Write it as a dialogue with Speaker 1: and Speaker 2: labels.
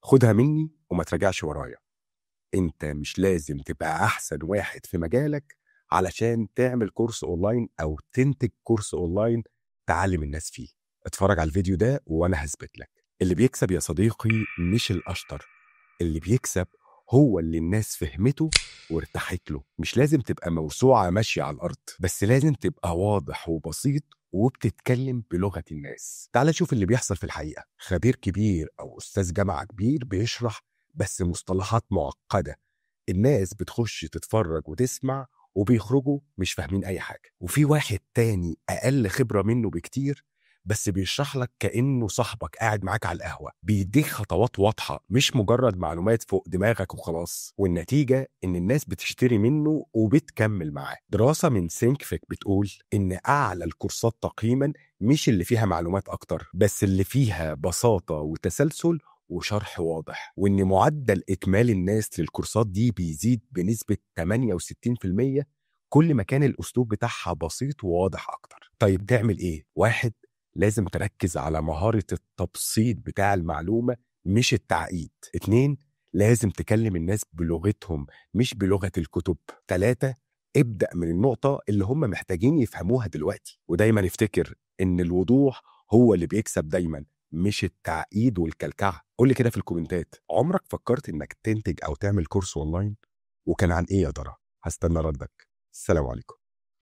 Speaker 1: خدها مني وما تراجعش ورايا. انت مش لازم تبقى احسن واحد في مجالك علشان تعمل كورس اونلاين او تنتج كورس اونلاين تعلم الناس فيه. اتفرج على الفيديو ده وانا هثبت لك. اللي بيكسب يا صديقي مش الاشطر، اللي بيكسب هو اللي الناس فهمته وارتاحت له. مش لازم تبقى موسوعة ماشية على الأرض، بس لازم تبقى واضح وبسيط وبتتكلم بلغة الناس. تعال شوف اللي بيحصل في الحقيقة. خبير كبير أو أستاذ جامعة كبير بيشرح بس مصطلحات معقدة، الناس بتخش تتفرج وتسمع وبيخرجوا مش فاهمين أي حاجة. وفي واحد تاني أقل خبرة منه بكتير بس بيشرح لك كأنه صاحبك قاعد معاك على القهوة، بيديك خطوات واضحة مش مجرد معلومات فوق دماغك وخلاص. والنتيجة إن الناس بتشتري منه وبتكمل معاه. دراسة من سينكفيك بتقول إن أعلى الكورسات تقييما مش اللي فيها معلومات أكتر، بس اللي فيها بساطة وتسلسل وشرح واضح. وإن معدل إكمال الناس للكورسات دي بيزيد بنسبة 68% كل ما كان الأسلوب بتاعها بسيط وواضح أكتر. طيب تعمل إيه؟ واحد، لازم تركز على مهارة التبسيط بتاع المعلومة مش التعقيد. اتنين، لازم تكلم الناس بلغتهم مش بلغة الكتب. تلاتة، ابدأ من النقطة اللي هم محتاجين يفهموها دلوقتي. ودايما افتكر إن الوضوح هو اللي بيكسب دايما، مش التعقيد والكلكعة. قولي كده في الكومنتات، عمرك فكرت إنك تنتج أو تعمل كورس أونلاين؟ وكان عن إيه يا ترى؟ هستنى ردك. السلام عليكم.